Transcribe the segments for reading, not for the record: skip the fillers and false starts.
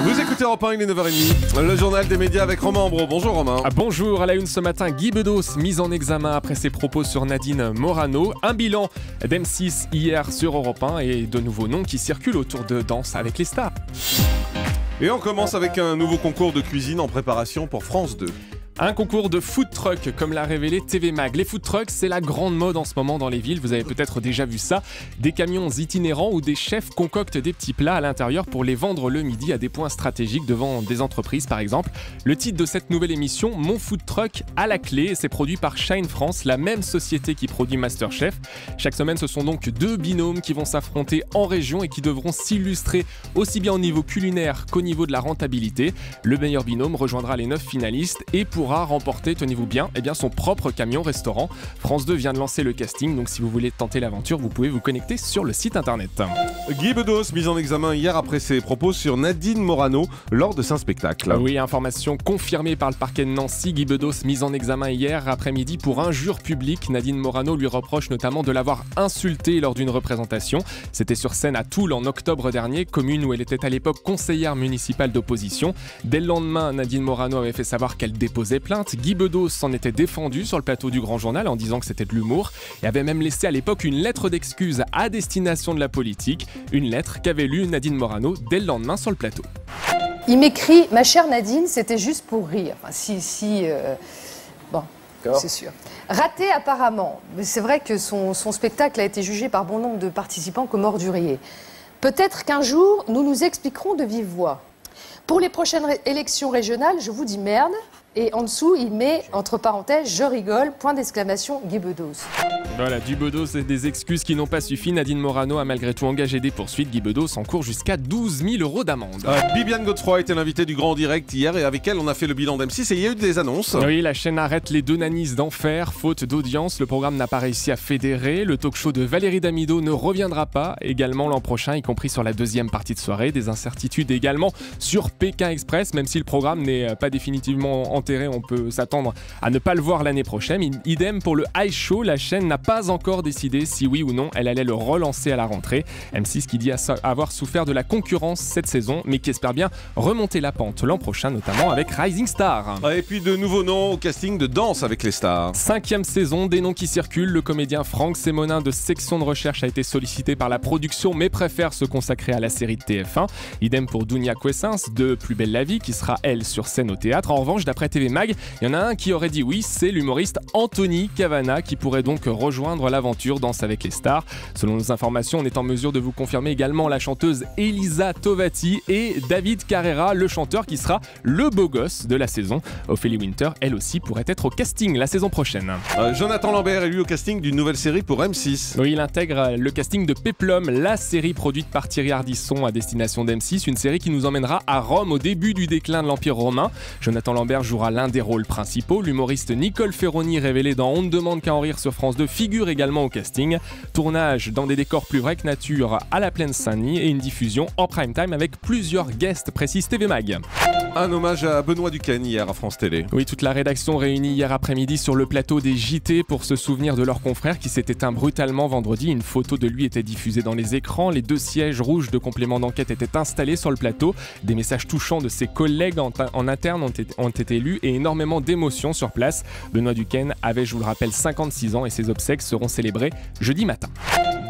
Vous écoutez Europe 1, il est 9h30. Le journal des médias avec Romain Ambro. Bonjour Romain. Bonjour, à la une ce matin, Guy Bedos mis en examen après ses propos sur Nadine Morano. Un bilan d'M6 hier sur Europe 1 et de nouveaux noms qui circulent autour de Danse avec les stars. Et on commence avec un nouveau concours de cuisine en préparation pour France 2. Un concours de food truck, comme l'a révélé TV Mag. Les food trucks, c'est la grande mode en ce moment dans les villes. Vous avez peut-être déjà vu ça. Des camions itinérants où des chefs concoctent des petits plats à l'intérieur pour les vendre le midi à des points stratégiques devant des entreprises, par exemple. Le titre de cette nouvelle émission, Mon food truck à la clé, c'est produit par Shine France, la même société qui produit MasterChef. Chaque semaine, ce sont donc deux binômes qui vont s'affronter en région et qui devront s'illustrer aussi bien au niveau culinaire qu'au niveau de la rentabilité. Le meilleur binôme rejoindra les 9 finalistes et pourra remporter, tenez-vous bien, son propre camion restaurant. France 2 vient de lancer le casting, donc si vous voulez tenter l'aventure, vous pouvez vous connecter sur le site internet. Guy Bedos mis en examen hier après ses propos sur Nadine Morano lors de son spectacle. Oui, information confirmée par le parquet de Nancy. Guy Bedos mis en examen hier après-midi pour injure publique. Nadine Morano lui reproche notamment de l'avoir insultée lors d'une représentation. C'était sur scène à Toul en octobre dernier, commune où elle était à l'époque conseillère municipale d'opposition. Dès le lendemain, Nadine Morano avait fait savoir qu'elle déposait plainte. Guy Bedos s'en était défendu sur le plateau du Grand Journal en disant que c'était de l'humour et avait même laissé à l'époque une lettre d'excuse à destination de la politique, une lettre qu'avait lue Nadine Morano dès le lendemain sur le plateau. Il m'écrit « Ma chère Nadine, c'était juste pour rire ». Enfin, bon, c'est sûr. Raté apparemment, mais c'est vrai que son spectacle a été jugé par bon nombre de participants comme ordurier. Peut-être qu'un jour, nous nous expliquerons de vive voix. Pour les prochaines élections régionales, je vous dis merde. Et en dessous, il met, entre parenthèses, je rigole, point d'exclamation, Guy Bedos. Voilà, du Bedos et des excuses qui n'ont pas suffi. Nadine Morano a malgré tout engagé des poursuites. Guy Bedos encourt jusqu'à 12 000 € d'amende. Bibiane Godefroy était l'invitée du Grand Direct hier et avec elle, on a fait le bilan d'M6 et il y a eu des annonces. Oui, la chaîne arrête les deux nannies d'enfer, faute d'audience. Le programme n'a pas réussi à fédérer. Le talk-show de Valérie Damido ne reviendra pas également l'an prochain, y compris sur la deuxième partie de soirée. Des incertitudes également sur Pékin Express, même si le programme n'est pas définitivement enterré, on peut s'attendre à ne pas le voir l'année prochaine. Idem pour le High Show, la chaîne n'a pas encore décidé si oui ou non elle allait le relancer à la rentrée. M6 qui dit avoir souffert de la concurrence cette saison, mais qui espère bien remonter la pente l'an prochain, notamment avec Rising Star. Et puis de nouveaux noms au casting de Danse avec les stars. 5e saison, des noms qui circulent. Le comédien Franck Sémonin de Section de Recherche a été sollicité par la production, mais préfère se consacrer à la série de TF1. Idem pour Dounia Quessens de Plus belle la vie, qui sera elle sur scène au théâtre. En revanche, d'après TV Mag, il y en a un qui aurait dit oui, c'est l'humoriste Anthony Cavana qui pourrait donc rejoindre l'aventure Danse avec les stars. Selon nos informations, on est en mesure de vous confirmer également la chanteuse Elisa Tovati et David Carrera, le chanteur qui sera le beau gosse de la saison. Ophélie Winter, elle aussi, pourrait être au casting la saison prochaine. Jonathan Lambert est lui au casting d'une nouvelle série pour M6. Oui, il intègre le casting de Péplum, la série produite par Thierry Ardisson à destination d'M6, une série qui nous emmènera à Rome au début du déclin de l'Empire romain. Jonathan Lambert jouera l'un des rôles principaux. L'humoriste Nicole Ferroni, révélé dans On ne demande qu'à en rire sur France 2, figure également au casting. Tournage dans des décors plus vrais que nature à la Plaine Saint-Denis et une diffusion en prime time avec plusieurs guests, précise TV Mag. Un hommage à Benoît Duquesne hier à France Télé. Oui, toute la rédaction réunie hier après-midi sur le plateau des JT pour se souvenir de leur confrère qui s'est éteint brutalement vendredi. Une photo de lui était diffusée dans les écrans. Les 2 sièges rouges de complément d'enquête étaient installés sur le plateau. Des messages touchants de ses collègues en interne ont été lus et énormément d'émotions sur place. Benoît Duquesne avait, je vous le rappelle, 56 ans et ses obsèques seront célébrées jeudi matin.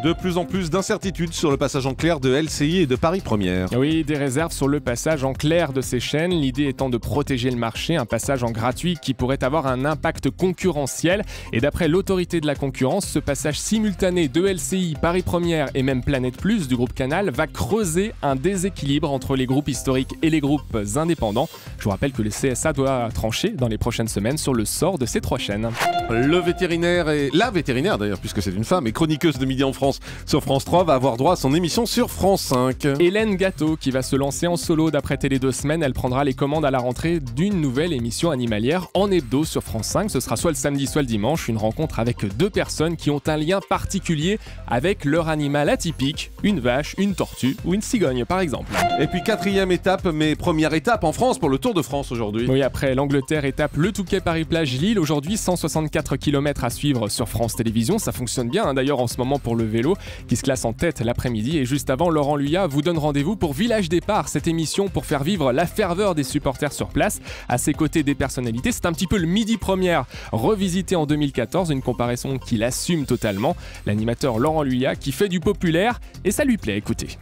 De plus en plus d'incertitudes sur le passage en clair de LCI et de Paris Première. Oui, des réserves sur le passage en clair de ces chaînes, l'idée étant de protéger le marché, un passage en gratuit qui pourrait avoir un impact concurrentiel. Et d'après l'autorité de la concurrence, ce passage simultané de LCI, Paris Première et même Planète Plus du groupe Canal va creuser un déséquilibre entre les groupes historiques et les groupes indépendants. Je vous rappelle que le CSA doit trancher dans les prochaines semaines sur le sort de ces 3 chaînes. Le vétérinaire et la vétérinaire d'ailleurs, puisque c'est une femme et chroniqueuse de Midi en France sur France 3, va avoir droit à son émission sur France 5. Hélène Gâteau qui va se lancer en solo d'après Télé 2 semaines, elle prendra les commandes à la rentrée d'une nouvelle émission animalière en hebdo sur France 5. Ce sera soit le samedi soit le dimanche, une rencontre avec 2 personnes qui ont un lien particulier avec leur animal atypique, une vache, une tortue ou une cigogne par exemple. Et puis 4e étape, mais première étape en France pour le Tour de France aujourd'hui. Oui, après l'Angleterre, étape le Touquet Paris-Plage Lille. Aujourd'hui, 164 km à suivre sur France Télévisions. Ça fonctionne bien d'ailleurs en ce moment pour le vélo. vélo qui se classe en tête l'après-midi. Et juste avant, Laurent Luyat vous donne rendez-vous pour Village Départ, cette émission pour faire vivre la ferveur des supporters sur place. À ses côtés, des personnalités. C'est un petit peu le Midi Première revisité en 2014, une comparaison qu'il assume totalement. L'animateur Laurent Luyat qui fait du populaire et ça lui plaît, écoutez.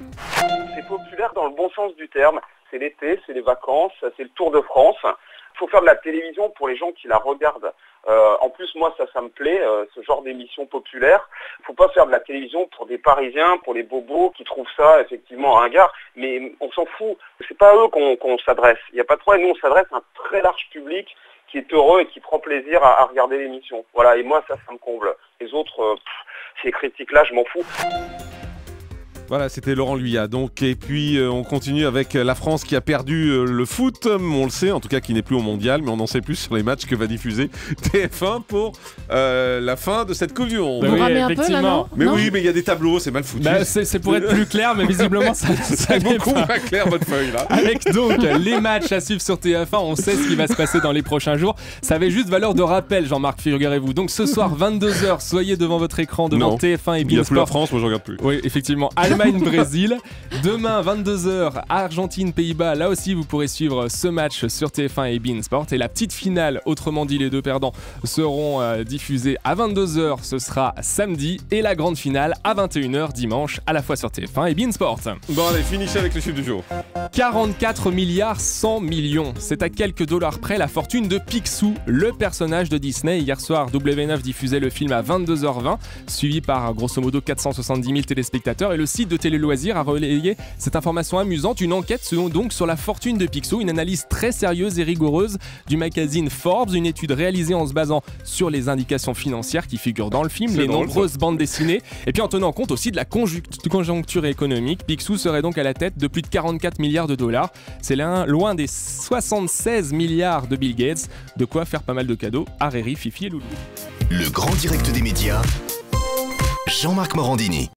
C'est populaire dans le bon sens du terme. C'est l'été, c'est les vacances, c'est le Tour de France. Il faut faire de la télévision pour les gens qui la regardent. En plus, moi, ça me plaît, ce genre d'émission populaire. Il ne faut pas faire de la télévision pour des Parisiens, pour les bobos qui trouvent ça effectivement ringard. Mais on s'en fout. C'est pas à eux qu'on s'adresse. Il n'y a pas de problème. Nous, on s'adresse à un très large public qui est heureux et qui prend plaisir à regarder l'émission. Voilà. Et moi, ça me comble. Les autres, ces critiques-là, je m'en fous. Voilà, c'était Laurent Luyat. Donc, et puis on continue avec la France qui a perdu le foot, on le sait, en tout cas qui n'est plus au mondial, mais on en sait plus sur les matchs que va diffuser TF1 pour la fin de cette Coupe du Monde. Oui, effectivement. Mais oui, mais il y a des tableaux, c'est mal foutu. C'est pour être plus clair, mais visiblement ça c'est beaucoup moins clair votre feuille là. Avec donc les matchs à suivre sur TF1, on sait ce qui va se passer dans les prochains jours. Ça avait juste valeur de rappel, Jean-Marc, figurez-vous. Donc ce soir 22h, soyez devant votre écran, devant TF1 et il n'y a plus beIN la France, moi je regarde plus. Oui, effectivement. Allemagne-Brésil. Demain, 22h, Argentine-Pays-Bas. Là aussi, vous pourrez suivre ce match sur TF1 et beIN Sport. Et la petite finale, autrement dit, les deux perdants seront diffusés à 22h. Ce sera samedi. Et la grande finale à 21h dimanche, à la fois sur TF1 et beIN Sport. Bon, allez, finissez avec le chiffre du jour. 44 milliards 100 millions. C'est à quelques dollars près la fortune de Picsou, le personnage de Disney. Hier soir, W9 diffusait le film à 22h20, suivi par grosso modo 470 000 téléspectateurs. Et le site de Télé Loisirs a relayé cette information amusante, une enquête donc sur la fortune de Picsou, une analyse très sérieuse et rigoureuse du magazine Forbes, une étude réalisée en se basant sur les indications financières qui figurent dans le film, les nombreuses bandes dessinées, et puis en tenant compte aussi de la conjoncture économique. Picsou serait donc à la tête de plus de 44 milliards de dollars. C'est loin des 76 milliards de Bill Gates, de quoi faire pas mal de cadeaux à Riri, Fifi et Loulou. Le grand direct des médias, Jean-Marc Morandini.